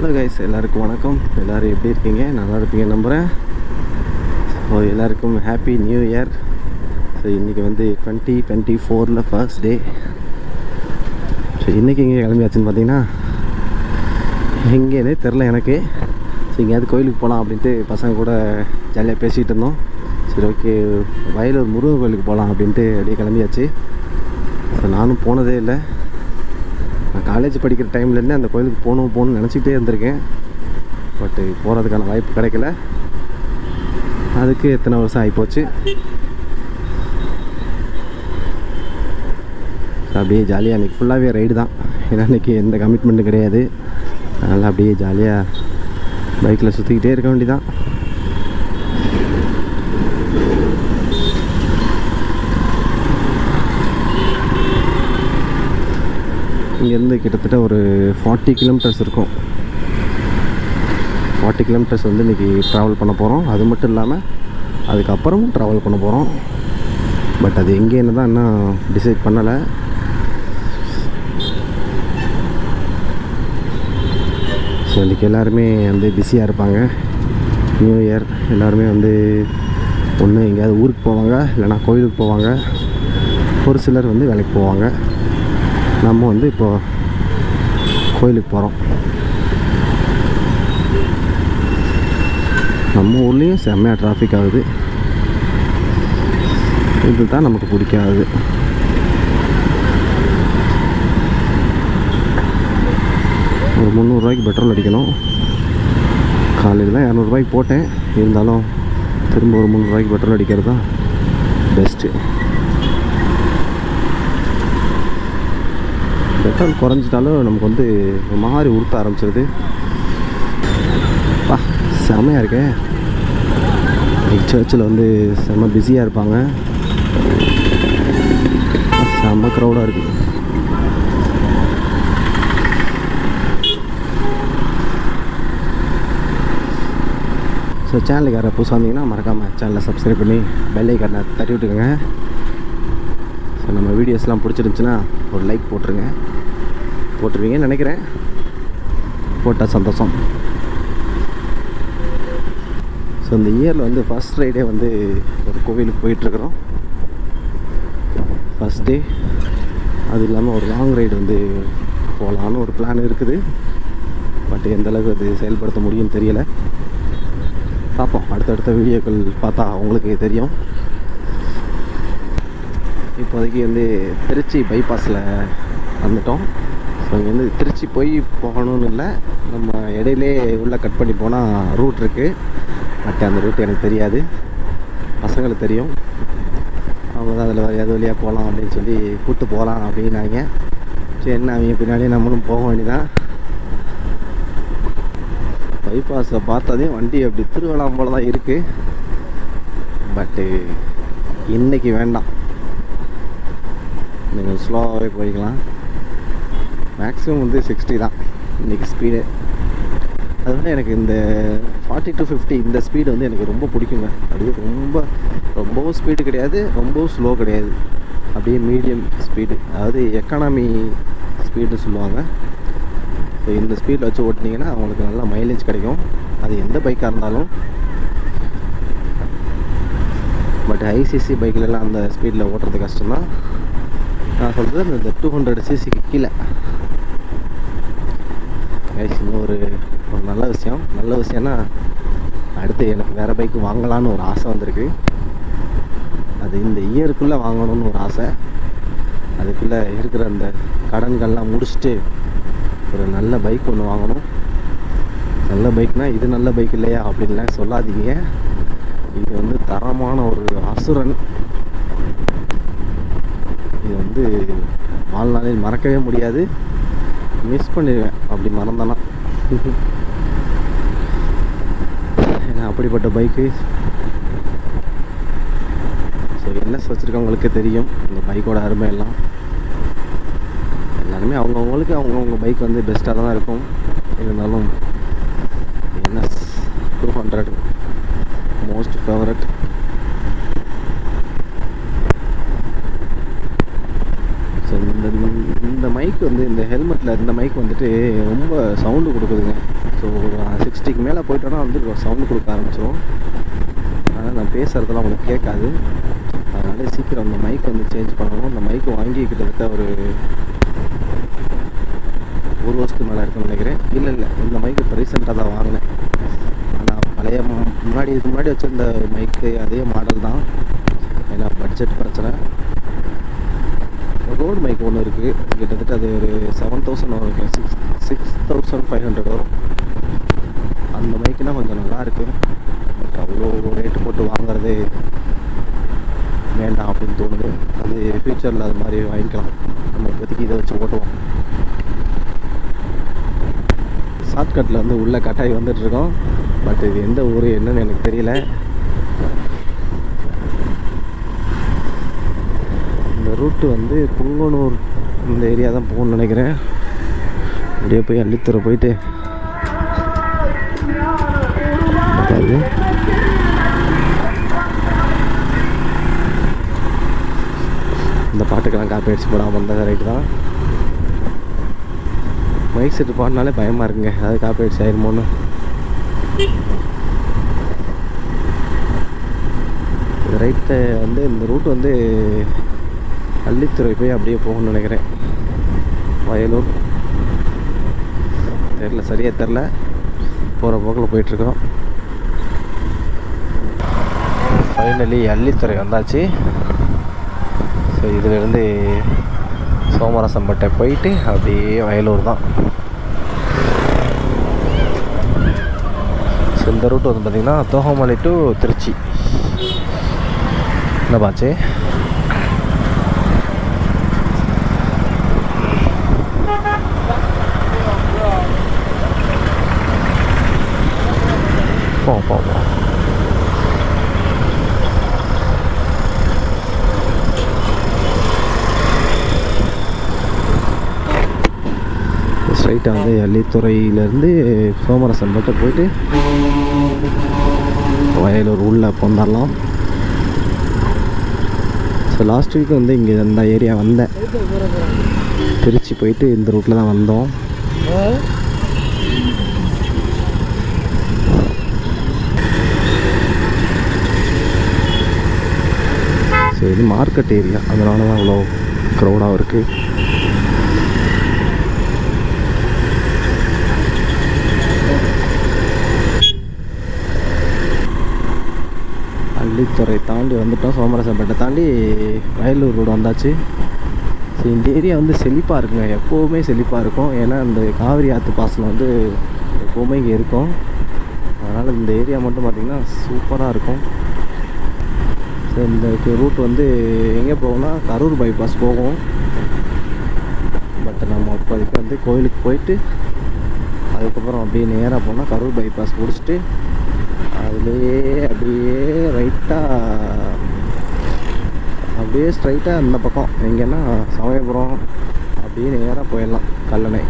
Hello guys, எல்லாருக்கும் வணக்கம். எல்லோரும் எப்படி இருக்கீங்க? நல்லா இருப்பீங்க நம்புகிறேன். ஸோ எல்லாருக்கும் ஹாப்பி நியூ இயர். ஸோ இன்றைக்கி வந்து 2024 ஃபர்ஸ்ட் டே. ஸோ இன்றைக்கி எங்கே கிளம்பியாச்சுன்னு பார்த்தீங்கன்னா, எங்கேனே தெரில எனக்கு. ஸோ எங்கேயாவது கோயிலுக்கு போகலாம் அப்படின்ட்டு பசங்க கூட ஜாலியாக பேசிகிட்டு இருந்தோம். சரி, ஓகே, வயலூர் முருகன் கோயிலுக்கு போகலாம் அப்படின்ட்டு அப்படியே கிளம்பியாச்சு. ஸோ நானும் போனதே இல்லை. நான் காலேஜ் படிக்கிற டைம்லேருந்தே அந்த கோயிலுக்கு போகணும்னு நினச்சிக்கிட்டே இருந்திருக்கேன். பட்டு போகிறதுக்கான வாய்ப்பு கிடைக்கல. அதுக்கு எத்தனை வருஷம் ஆகிப்போச்சு. அப்படியே ஜாலியாக அன்றைக்கி ஃபுல்லாகவே ரைடு தான். ஏன்னா இன்றைக்கி எந்த கமிட்மெண்ட்டும் கிடையாது. அதனால் அப்படியே ஜாலியாக பைக்கில் சுற்றிக்கிட்டே இருக்க வேண்டியதான். இங்கேருந்து கிட்டத்தட்ட ஒரு 40 கிலோமீட்டர்ஸ் இருக்கும். 40 கிலோமீட்டர்ஸ் வந்து இன்றைக்கி ட்ராவல் பண்ண போகிறோம். அது மட்டும் இல்லாமல் அதுக்கப்புறமும் ட்ராவல் பண்ண போகிறோம். பட் அது எங்கேன்னு தான் இன்னும் டிசைட் பண்ணலை. ஸோ இன்றைக்கி எல்லாருமே வந்து பிஸியாக இருப்பாங்க. நியூ இயர் எல்லாருமே வந்து ஒன்று எங்கேயாவது ஊருக்கு போவாங்க, இல்லைனா கோயிலுக்கு போவாங்க. ஒரு சிலர் வந்து வேலைக்கு போவாங்க. நம்ம வந்து இப்போது கோயிலுக்கு போகிறோம். நம்ம ஊர்லேயும் செம்மையாக டிராஃபிக் ஆகுது. இது தான் நமக்கு பிடிக்காது. ஒரு 300 ரூபாய்க்கு பெட்ரோல் அடிக்கணும். காலையில் தான் 200 ரூபாய்க்கு போட்டேன். இருந்தாலும் திரும்ப ஒரு 300 ரூபாய்க்கு பெட்ரோல் அடிக்கிறது தான் பெஸ்ட்டு. பெட்ரோல் குறைஞ்சிட்டாலும் நமக்கு வந்து ஒரு மாதிரி உறுத்த ஆரம்பிச்சிருது. செம்மையாக இருக்கே. சர்ச்சில் வந்து செம்ம பிஸியாக இருப்பாங்க. செம்ம க்ரௌடாக இருக்குது. ஸோ சேனலுக்கு யாரை புதுசாக வந்தீங்கன்னா மறக்காமல் சேனலை சப்ஸ்கிரைப் பண்ணி பெல் ஐக்கானை தட்டி விட்டுக்கோங்க. ஸோ நம்ம வீடியோஸ்லாம் பிடிச்சிருந்துச்சின்னா ஒரு லைக் போட்டுருவீங்கன்னு நினைக்கிறேன். போட்டால் சந்தோஷம். ஸோ இந்த இயரில் வந்து ஃபஸ்ட் ரைடே வந்து ஒரு கோவிலுக்கு போயிட்டுருக்குறோம். First day. அது இல்லாமல் ஒரு லாங் ரைடு வந்து போகலான்னு ஒரு பிளான் இருக்குது. பட் எந்தளவுக்கு அது செயல்படுத்த முடியும்னு தெரியலை. பார்ப்போம். அடுத்தடுத்த வீடியோக்கள் பார்த்தா உங்களுக்கு தெரியும். இப்போதைக்கு வந்து திருச்சி பைபாஸில் வந்துட்டோம். ஸோ இங்கே வந்து திருச்சி போய் போகணும்னு இல்லை, நம்ம இடையிலே உள்ளே கட் பண்ணி போனால் ரூட் இருக்குது. பட் அந்த ரூட் எனக்கு தெரியாது, பசங்களுக்கு தெரியும். அவங்க தான் அதில் எது வழியாக போகலாம் அப்படின்னு சொல்லி கூப்பிட்டு போகலாம் அப்படின்னாங்க. சரி, என்ன அவங்க பின்னாடியே நம்மளும் போக வேண்டியதான். பைபாஸில் பார்த்ததே வண்டி அப்படி திருவண்ணாமலை போல தான் இருக்குது. பட்டு இன்றைக்கி வேண்டாம், நீங்கள் ஸ்லோவாகவே போய்க்கலாம். மேக்ஸிமம் வந்து 60 தான் இன்றைக்கி ஸ்பீடு. அதனால எனக்கு இந்த 40 to 50 இந்த ஸ்பீடு வந்து எனக்கு ரொம்ப பிடிக்குங்க. அப்படியே ரொம்பவும் ஸ்பீடு கிடையாது, ரொம்பவும் ஸ்லோ கிடையாது. அப்படியே மீடியம் ஸ்பீடு, அதாவது எக்கானமி ஸ்பீடுன்னு சொல்லுவாங்க. ஸோ இந்த ஸ்பீடில் வச்சு ஓட்டினீங்கன்னா அவங்களுக்கு நல்லா மைலேஜ் கிடைக்கும். அது எந்த பைக்காக இருந்தாலும். பட் ஐசிசி பைக்கிலலாம் அந்த ஸ்பீடில் ஓட்டுறது கஷ்டம்தான். நான் சொல்கிறது இந்த 200 சிசிக்கு கீழே. இன்னும் ஒரு நல்ல விஷயம்னா, அடுத்து எனக்கு வேறு பைக்கு வாங்கலான்னு ஒரு ஆசை வந்திருக்கு. அது இந்த இயருக்குள்ளே வாங்கணும்னு ஒரு ஆசை. அதுக்குள்ளே இருக்கிற அந்த கடன்கள்லாம் முடிச்சுட்டு ஒரு நல்ல பைக் ஒன்று வாங்கணும். நல்ல பைக்னால் இது நல்ல பைக் இல்லையா அப்படின்லாம் சொல்லாதீங்க. இது வந்து தரமான ஒரு அசுரன். இது வந்து வாழ்நாளில் மறக்கவே முடியாது. மிஸ் பண்ணிடுவேன் அப்படி மறந்தேன்னா. ஏன்னா அப்படிப்பட்ட பைக்கு. ஸோ என்எஸ் வச்சுருக்கவங்களுக்கு தெரியும் இந்த பைக்கோட அருமை எல்லாம். எல்லாருமே அவங்கவுங்க பைக் வந்து பெஸ்ட்டாக தான் இருக்கும். இருந்தாலும் என்எஸ் 200 மோஸ்ட் ஃபேவரட். ஸோ இந்த மைக் வந்து இந்த ஹெல்மெட்டில் இந்த மைக் வந்துட்டு ரொம்ப சவுண்டு கொடுக்குதுங்க. ஸோ 60க்கு மேலே போயிட்டோன்னா வந்து சவுண்டு கொடுக்க ஆரம்பிச்சிடும். அதனால் நான் பேசுகிறதெல்லாம் உங்களுக்கு கேட்காது. அதனால் சீக்கிரம் அந்த மைக் வந்து சேஞ்ச் பண்ணணும். அந்த மைக்கு வாங்கி கிட்டத்தட்ட ஒரு வருஷத்துக்கு மேலே இருக்குன்னு நினைக்கிறேன். இல்லை இந்த மைக்கு இப்போ ரீசெண்டாக தான் வாங்கினேன். ஆனால் பழைய இதுக்கு முன்னாடி வச்சுருந்த மைக்கு அதே மாடல் தான். ஏன்னா பட்ஜெட் பிரச்சனை. ரோடு மைக் ஒன்று இருக்குது, கிட்டத்தட்ட அது ஒரு 7000 வரும், 6500 வரும். அந்த மைக்குனால் கொஞ்சம் நல்லா இருக்குது. பட் அவ்வளோ ரேட்டு போட்டு வாங்குறதே வேண்டாம் அப்படின்னு தோணுது. அது ஃப்யூச்சரில் அது மாதிரி வாங்கிக்கலாம். நம்ம இப்போதைக்கு இதை வச்சு ஓட்டுவோம். ஷார்ட்கட்டில் வந்து உள்ள கட்டாயி வந்துட்டுருக்கோம். பட் இது எந்த ஊர் என்னன்னு எனக்கு தெரியல. இந்த ரூட்டு வந்து புங்கனூர் இந்த ஏரியா தான் போகணும்னு நினைக்கிறேன். அப்படியே போய் அள்ளித்துறை போயிட்டு இந்த பாட்டுக்கெல்லாம் காப்பி அடிச்சு போடாமல் வந்தால் ரைட்டு தான். மைக் செட்டு பாடினாலே பயமாக இருக்குங்க, அது காப்பி அடிச்சு ஆயிருமோன்னு. ரைட்டை வந்து இந்த ரூட் வந்து அள்ளித்துறை போய் அப்படியே போகணும்னு நினைக்கிறேன். வயலூர் தெரில, சரியாக தெரில. போகிற போக்கில் போயிட்டுருக்குறோம். ஃபைனலி அள்ளித்துறை வந்தாச்சு. ஸோ இதிலேருந்து சோமரசம்பட்டை போயிட்டு அப்படியே வயலூர் தான். ஸோ இந்த ரூட் வந்து பார்த்திங்கன்னா தோகமலை டு திருச்சி. என்ன பாச்சு போவோம். ஸ்ட்ரைட்டாக வந்து அள்ளித்துறையிலேருந்து சோமரசம்பட்டை போயிட்டு வயலூர் உள்ளே வந்துடலாம். ஸோ லாஸ்ட் வீக் வந்து இங்கே இந்த ஏரியா வந்தேன். திருச்சி போயிட்டு இந்த ரூட்டில் தான் வந்தோம். ஸோ இது மார்க்கெட் ஏரியா, அதனால தான் அவ்வளோ க்ரௌடாக இருக்குது. அள்ளித்துறை தாண்டி வந்துட்டோம். சோமரசம்பேட்டை தாண்டி வயலூர் ரோடு வந்தாச்சு. ஸோ இந்த ஏரியா வந்து செழிப்பாக இருக்குங்க, எப்போவுமே செழிப்பாக இருக்கும். ஏன்னா இந்த காவிரி ஆற்று பாசனம் வந்து எப்போவுமே இங்கே இருக்கும். அதனால் இந்த ஏரியா மட்டும் பார்த்திங்கன்னா சூப்பராக இருக்கும். ஸோ இந்த ரூட் வந்து எங்கே போகும்னா கரூர் பைபாஸ் போகும். பட் நம்ம இப்போதைக்கு வந்து கோயிலுக்கு போயிட்டு அதுக்கப்புறம் அப்படியே நேராக போனால் கரூர் பைபாஸ் முடிச்சுட்டு அதுலேயே அப்படியே ரைட்டாக அப்படியே ஸ்ட்ரைட்டாக அந்த பக்கம் எங்கன்னா சமயபுரம் அப்படியே நேராக போயிடலாம். கல்லணை,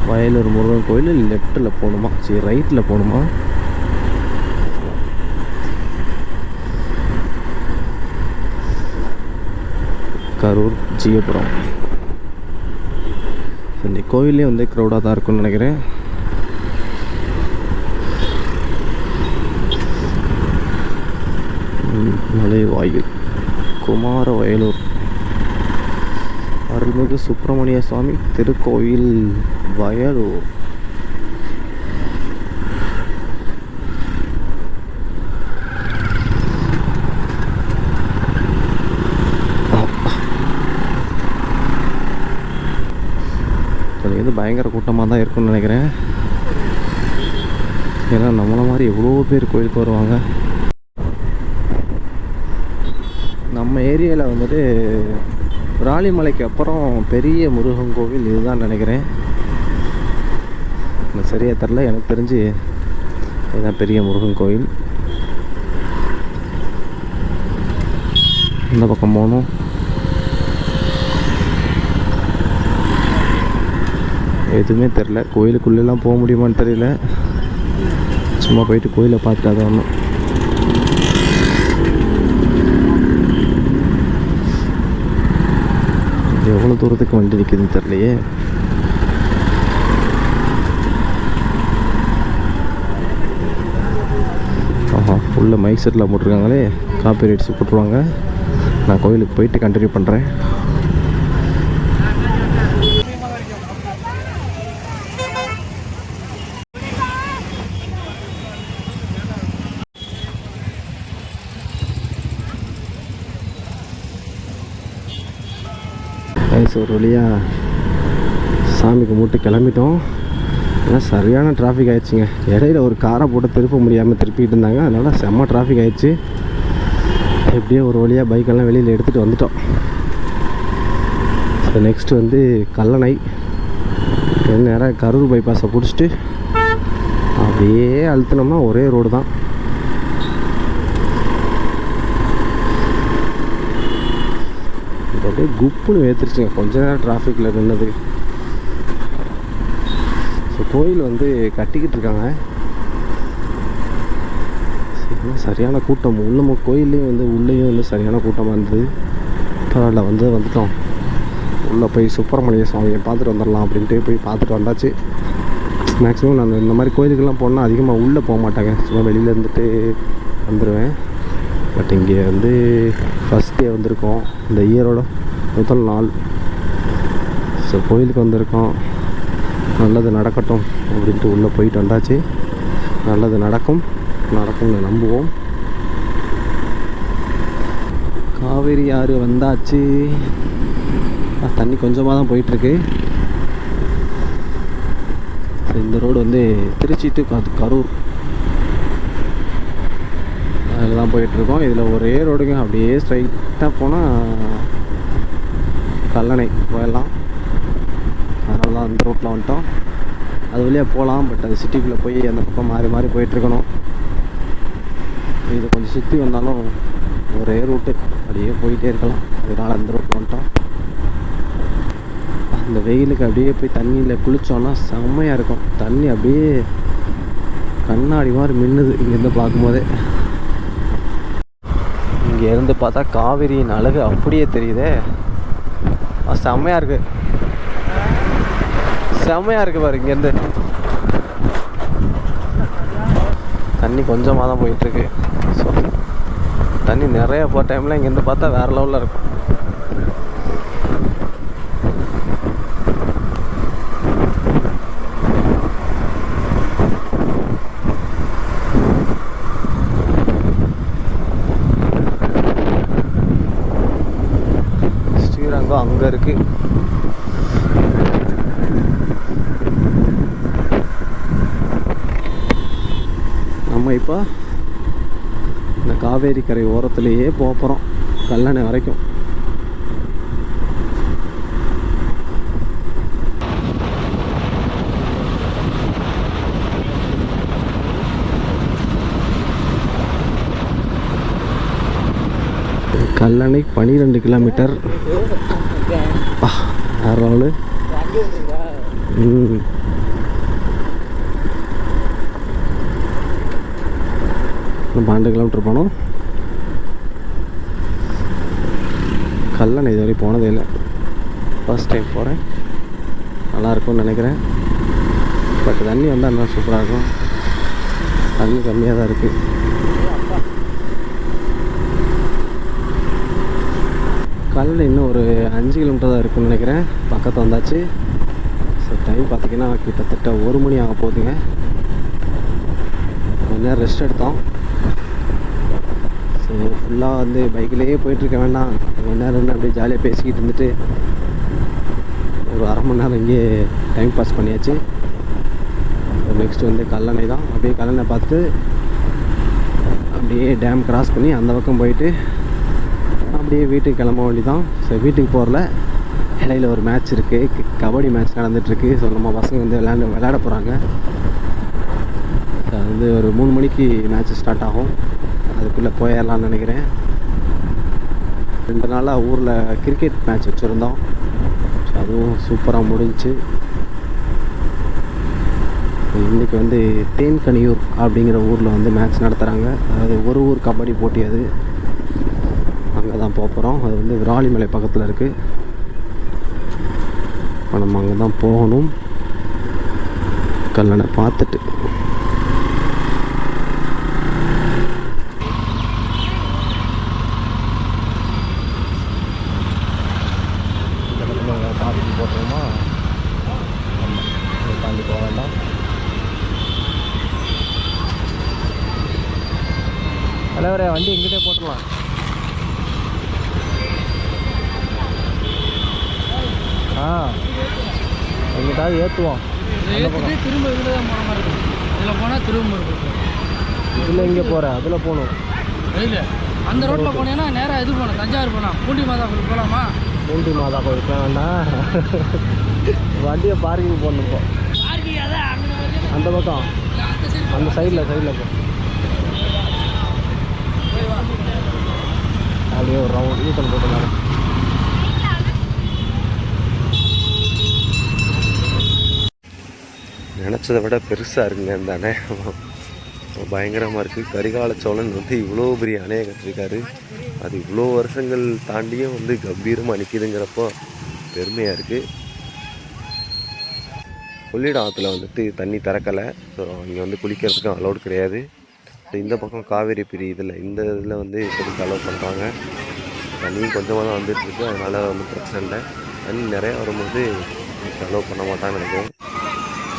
வயலூர் முருகன் கோயில் லெஃப்ட்டில் போகணுமா, சரி ரைட்டில் போகணுமா. கரூர் ஜியபுரம். இந்த கோயிலே வந்து க்ரௌடாக தான் இருக்குன்னு நினைக்கிறேன். மலைவாயில் குமார வயலூர் அருள்மிகு சுப்பிரமணிய சுவாமி திருக்கோயில் வயலூர். இது பயங்கர கூட்டமாக தான் இருக்குன்னு நினைக்கிறேன். ஏன்னா நம்மளை மாதிரி எவ்வளோ பேர் கோயிலுக்கு வருவாங்க. நம்ம ஏரியாவில் வந்துட்டு ராலிமலைக்கு அப்புறம் பெரிய முருகன் கோவில் இதுதான் நினைக்கிறேன். சரியாக தெரில, எனக்கு தெரிஞ்சு இதுதான் பெரிய முருகன் கோவில். இந்த பக்கம் போகணும். எதுவுமே தெரில, கோயிலுக்குள்ளெல்லாம் போக முடியுமான்னு தெரியல. சும்மா போயிட்டு கோயிலை பார்த்துட்டு அதை ஒன்றும். எவ்வளோ தூரத்துக்கு வண்டி நிற்குதுன்னு தெரியலையே. உள்ள மைக் செட்டில் போட்டிருக்காங்களே, காப்பி ரைட்ஸ் போட்டுருவாங்க. நான் கோயிலுக்கு போயிட்டு கண்டினியூ பண்ணுறேன். ஒரு வழியாக சாமி கும்பிட்டு கிளம்பிட்டோம். ஏன்னா சரியான டிராஃபிக் ஆகிடுச்சிங்க. இடையில ஒரு காரை போட்டு திருப்ப முடியாமல் திருப்பிக்கிட்டு இருந்தாங்க. அதனால் செம்ம டிராஃபிக் ஆகிடுச்சு. எப்படியோ ஒரு வழியாக பைக்கெல்லாம் வெளியில் எடுத்துகிட்டு வந்துட்டோம். ஸோ நெக்ஸ்ட்டு வந்து கல்லணை, நேராக கரூர் பைபாஸை பிடிச்சிட்டு அப்படியே அழுத்தினோம்னா ஒரே ரோடு தான். அப்படியே குப்புன்னு ஏற்றுருச்சுங்க கொஞ்ச நேரம் டிராஃபிக்கில் நின்னது. ஸோ கோயில் வந்து கட்டிக்கிட்டு இருக்காங்க. சரியான கூட்டம். உள்ள கோயில்லையும் வந்து உள்ளேயும் வந்து சரியான கூட்டமாக இருந்தது. பரவாயில்ல, வந்துட்டோம். உள்ளே போய் சுப்பிரமணிய சுவாமியை பார்த்துட்டு வந்துடலாம் அப்படின்ட்டு போய் பார்த்துட்டு வந்தாச்சு. மேக்ஸிமம் நான் இந்த மாதிரி கோயிலுக்கெல்லாம் போனால் அதிகமாக உள்ளே போக மாட்டாங்க, சும்மா வெளியில் இருந்துட்டு வந்துடுவேன். பட் இங்கே வந்து ஃபஸ்ட் டே வந்திருக்கோம், இந்த இயரோட முதல் நாள். ஸோ கோயிலுக்கு வந்திருக்கோம், நல்லது நடக்கட்டும் அப்படின்ட்டு உள்ளே போயிட்டு வந்தாச்சு. நல்லது நடக்கும்னு நம்புவோம். காவேரி ஆறு வந்தாச்சு. தண்ணி கொஞ்சமாக தான் போயிட்டுருக்கு. இந்த ரோடு வந்து திருச்சி டு கரூர் அதில் தான் போயிட்டுருக்கோம். இதில் ஒரே ரோடுங்க, அப்படியே ஸ்ட்ரைட்டாக போனால் கல்லணை போயிடலாம். அதனால தான் அந்த ரோட்டில் வந்துட்டோம். அது வழியாக போகலாம், பட் அது சிட்டிக்குள்ளே போய் அந்த பக்கம் மாறி மாறி போயிட்டுருக்கணும். இது கொஞ்சம் சுற்றி வந்தாலும் ஒரே ரூட்டு, அப்படியே போயிட்டே இருக்கலாம். அதனால் அந்த ரோட்டில் வந்துட்டோம். அந்த வெயிலுக்கு அப்படியே போய் தண்ணியில் குளித்தோன்னா செம்மையாக இருக்கும். தண்ணி அப்படியே கண்ணாடி மாதிரி மின்னுது இங்கேருந்து பார்க்கும்போதே. இங்கேருந்து பார்த்தா காவிரியின் அழகு அப்படியே தெரியுதே. செம்மையாக இருக்குது பாரு. இங்கேருந்து தண்ணி கொஞ்சமாக தான் போயிட்டுருக்கு. ஸோ தண்ணி நிறையா போகிற டைமில் இங்கேருந்து பார்த்தா வேறு லெவலில் இருக்கும். ஸ்ரீரங்கம் அங்கே இருக்குது. நம்ம இப்போ இந்த காவேரி கரை ஓரத்துலேயே போக போகிறோம், கல்லணை வரைக்கும். கல்லணை 12 கிலோமீட்டர். வேறு லெவலு. 12 கிலோமீட்டர் போனோம். கல்லணை இது வரைக்கும் போனதே இல்லை, ஃபர்ஸ்ட் டைம் போகிறேன். நல்லாயிருக்கும்னு நினைக்கிறேன். பட் தண்ணி வந்தால் இன்னும் சூப்பராக இருக்கும். தண்ணி கம்மியாக தான் இருக்குது. கல்லணை இன்னும் ஒரு 5 கிலோமீட்டர் தான் இருக்குன்னு நினைக்கிறேன். பக்கத்தில் வந்தாச்சு. ஸோ டைம் பார்த்திங்கன்னா கிட்டத்தட்ட 1 மணி ஆக போகுதுங்க. கொஞ்ச நேரம் ரெஸ்ட் எடுத்தோம். ஸோ ஃபுல்லாக வந்து பைக்கிலேயே போயிட்டுருக்க வேண்டாம், கொஞ்ச நேரம் இருந்து அப்படியே ஜாலியாக பேசிக்கிட்டு இருந்துட்டு ஒரு அரை மணி நேரம் இங்கேயே டைம் பாஸ் பண்ணியாச்சு. நெக்ஸ்ட் வந்து கல்லணை தான். அப்படியே கல்லணை பார்த்துட்டு அப்படியே டேம் கிராஸ் பண்ணி அந்த பக்கம் போயிட்டு அப்படியே வீட்டுக்கு கிளம்ப வேண்டிதான். ஸோ வீட்டுக்கு போகிறல இடையில ஒரு மேட்ச் இருக்குது, கபடி மேட்ச் நடந்துகிட்ருக்கு. ஸோ நம்ம பசங்க வந்து விளையாட போகிறாங்க. அது வந்து ஒரு 3 மணிக்கு மேட்ச் ஸ்டார்ட் ஆகும். அதுக்குள்ளே போயிடலான்னு நினைக்கிறேன். 2 நாளாக ஊரில் கிரிக்கெட் மேட்ச் வச்சுருந்தோம். ஸோ அதுவும் சூப்பராக முடிஞ்சிச்சு. இன்றைக்கி வந்து தேன்கனியூர் அப்படிங்கிற ஊரில் வந்து மேட்ச் நடத்துகிறாங்க. அதாவது ஒரு ஊர் கபடி போட்டி. அது அங்கே தான் போகிறோம். அது வந்து விராலிமலை பக்கத்தில் இருக்குது. இப்போ நம்ம அங்கே தான் போகணும். கல்லணை பார்த்துட்டு தாண்டி போக வேண்டாம். தலைவரே வண்டி எங்கிட்டே போட்டுடலாம். எங்கிட்டாவது ஏற்றுவோம். திரும்ப இதில் தான் போன மாதிரி இருக்கும். இதில் போனால் திரும்ப இருக்கும். இதில் இங்கே போகிறேன், அதில் போகணும். இல்லை, அந்த ரோட்டில் போனீங்கன்னா நேராக இது போகணும், தஞ்சாவூர் போகலாம். பூண்டி மாதா கோயில் போகலாமா? பூண்டி மாதா கோயில் போக வேண்டாம், வண்டியை பார்க்கிங் போடணும். இப்போ அந்த பக்கம் அந்த சைடில் போ. அப்படியே ஒரு ரவுண்ட் யூட்டன் போட்டுருந்தாங்க. நினச்சதை விட பெருசாக இருக்குங்க இந்த அணை, பயங்கரமாக இருக்குது. கரிகால சோழன் வந்து இவ்வளோ பெரிய அணையை கட்டிருக்காரு. அது இவ்வளோ வருஷங்கள் தாண்டியும் வந்து கம்பீரமாக நிற்கிதுங்கிறப்போ பெருமையாக இருக்குது. கொள்ளிடம் ஆற்றுல வந்துட்டு தண்ணி திறக்கலை. ஸோ இங்கே வந்து குளிக்கிறதுக்கும் அலோடு கிடையாது. ஸோ இந்த பக்கம் காவேரி பிரியுதில்ல, இந்த இதில் வந்து இப்போதைக்கு அலோவ் பண்ணுறாங்க. தண்ணியும் கொஞ்சமாக தான் வந்துட்டுருக்கு, அதனால் ஒன்றும் பிரச்சனை இல்லை. தண்ணி நிறையா வரும்போது அலோவ் பண்ண மாட்டான்னு நினைக்கிறேன்.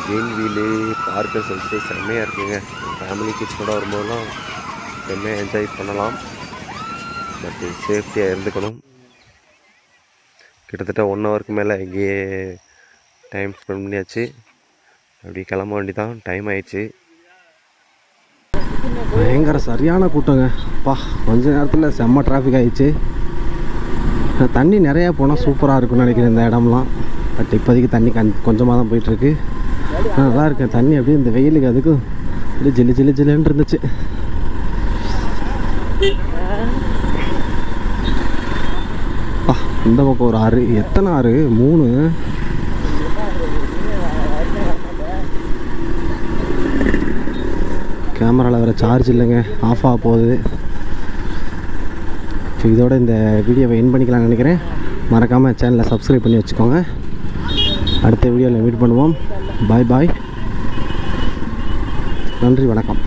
கெயின் வீலு பார்க்க சொல்லிட்டு செம்மையாக இருக்குங்க. ஃபேமிலி கிட்ஸ் கூட வரும்போதெல்லாம் செம்மையாக என்ஜாய் பண்ணலாம். பட் சேஃப்டியாக இருந்துக்கணும். கிட்டத்தட்ட 1 ஹவருக்கு மேலே இங்கேயே டைம் ஸ்பெண்ட் பண்ணியாச்சு. அப்படி கிளம்ப வேண்டி தான், டைம் ஆயிடுச்சு. பயங்கர சரியான கூட்டங்க. கொஞ்ச நேரத்தில் செம்ம டிராஃபிக் ஆகிடுச்சு. தண்ணி நிறையா போனால் சூப்பராக இருக்கும்னு நினைக்கிறேன் இந்த இடம்லாம். பட் இப்போதைக்கு தண்ணி கொஞ்சமாக தான் போயிட்டுருக்கு. நல்லா இருக்கேன். தண்ணி அப்படியே இந்த வெயிலுக்கு அதுக்கும் அப்படியே ஜில்லுன்னு இருந்துச்சு. இந்த பக்கம் ஒரு ஆறு, எத்தனை ஆறு? 3. கேமராவில் வேறு சார்ஜ் இல்லைங்க, ஆஃப் ஆக போகுது. ஸோ இதோட இந்த வீடியோவை எண்ட் பண்ணிக்கலாம்னு நினைக்கிறேன். மறக்காமல் சேனலை சப்ஸ்கிரைப் பண்ணி வச்சுக்கோங்க. அடுத்த வீடியோவில் மீட் பண்ணுவோம். பாய். நன்றி, வணக்கம்.